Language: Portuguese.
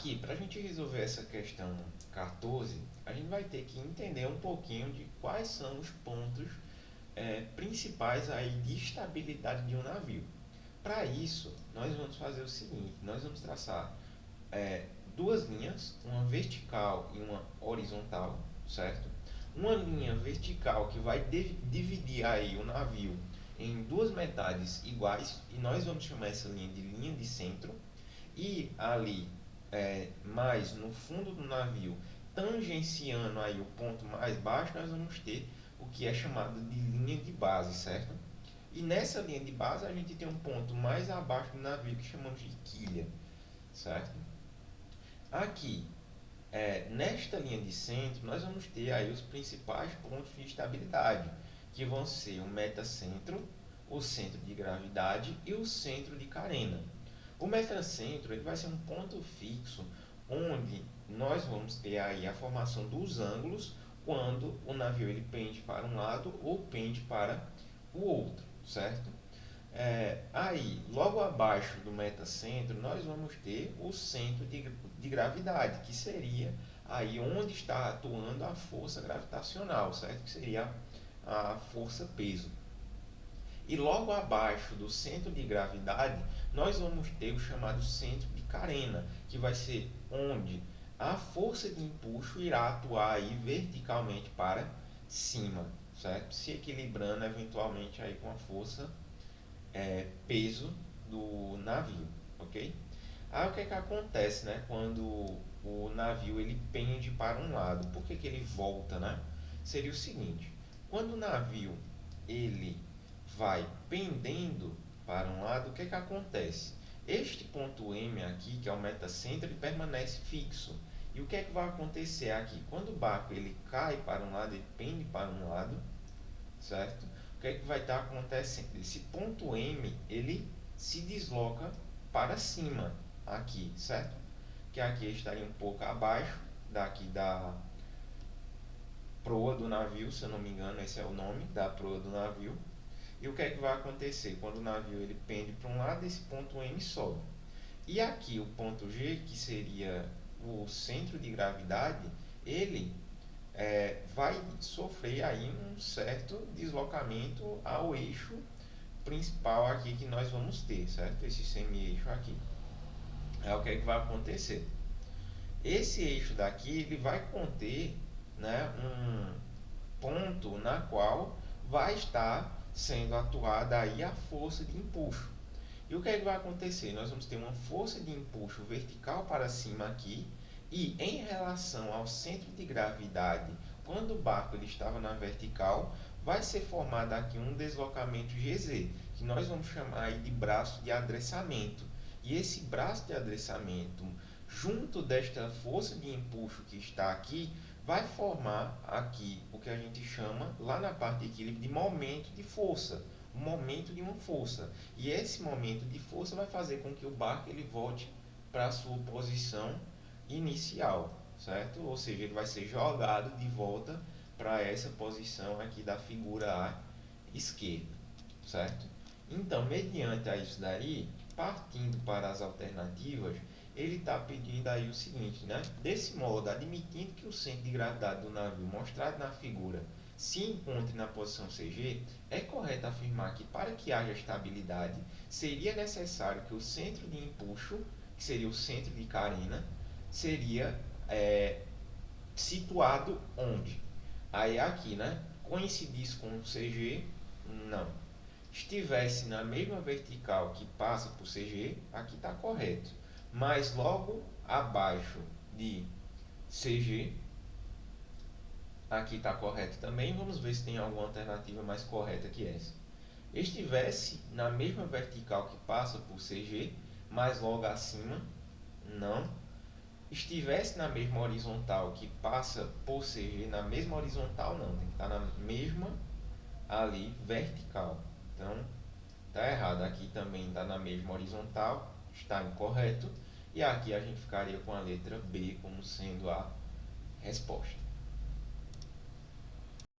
Aqui, para a gente resolver essa questão 14, a gente vai ter que entender um pouquinho de quais são os pontos principais aí de estabilidade de um navio. Para isso, nós vamos fazer o seguinte: nós vamos traçar duas linhas, uma vertical e uma horizontal, certo? Uma linha vertical que vai dividir aí o navio em duas metades iguais, e nós vamos chamar essa linha de centro. E ali, mais no fundo do navio, tangenciando aí o ponto mais baixo, nós vamos ter o que é chamado de linha de base, certo? E nessa linha de base a gente tem um ponto mais abaixo do navio que chamamos de quilha, certo? Aqui, nesta linha de centro, nós vamos ter aí os principais pontos de estabilidade, que vão ser o metacentro, o centro de gravidade e o centro de carena. O metacentro ele vai ser um ponto fixo onde nós vamos ter aí a formação dos ângulos quando o navio ele pende para um lado ou pende para o outro, certo? Aí, logo abaixo do metacentro, nós vamos ter o centro de gravidade, que seria aí onde está atuando a força gravitacional, certo? Que seria a força peso. E logo abaixo do centro de gravidade, nós vamos ter o chamado centro de carena, que vai ser onde a força de empuxo irá atuar aí verticalmente para cima, certo? Se equilibrando eventualmente aí com a força peso do navio, ok? Aí o que é que acontece, né? Quando o navio ele pende para um lado, por que ele volta, né? Seria o seguinte: quando o navio ele vai pendendo para um lado, o que é que acontece? Este ponto M aqui, que é o metacentro, ele permanece fixo. E o que é que vai acontecer aqui? Quando o barco ele cai para um lado, ele pende para um lado, certo? O que é que vai estar acontecendo? Esse ponto M, ele se desloca para cima, aqui, certo? Que aqui estaria um pouco abaixo daqui da proa do navio, se eu não me engano, esse é o nome da proa do navio. E o que é que vai acontecer? Quando o navio ele pende para um lado, esse ponto M sobe. E aqui o ponto G, que seria o centro de gravidade, ele vai sofrer aí um certo deslocamento ao eixo principal aqui que nós vamos ter, certo? Esse semi-eixo aqui. É o que é que vai acontecer? Esse eixo daqui ele vai conter, né, um ponto na qual vai estar sendo atuada aí a força de empuxo. E o que é que vai acontecer? Nós vamos ter uma força de empuxo vertical para cima aqui, e em relação ao centro de gravidade, quando o barco ele estava na vertical, vai ser formado aqui um deslocamento GZ, que nós vamos chamar aí de braço de adressamento. E esse braço de adressamento, junto desta força de empuxo que está aqui, vai formar aqui o que a gente chama, lá na parte de equilíbrio, de momento de força. Um momento de uma força. E esse momento de força vai fazer com que o barco ele volte para a sua posição inicial, certo? Ou seja, ele vai ser jogado de volta para essa posição aqui da figura à esquerda, certo? Então, mediante a isso daí, partindo para as alternativas, ele está pedindo aí o seguinte, né? Desse modo, admitindo que o centro de gravidade do navio mostrado na figura se encontre na posição CG, é correto afirmar que para que haja estabilidade, seria necessário que o centro de empuxo, que seria o centro de carena, seria situado onde? Aí aqui, né? Coincidisse com o CG? Não. Estivesse na mesma vertical que passa por CG, aqui está correto. Mas logo abaixo de CG, aqui está correto também. Vamos ver se tem alguma alternativa mais correta que essa. Estivesse na mesma vertical que passa por CG, mas logo acima, não. Estivesse na mesma horizontal que passa por CG, na mesma horizontal não, tem que estar na mesma ali vertical. Então, está errado. Aqui também está na mesma horizontal, está incorreto. E aqui a gente ficaria com a letra B como sendo a resposta.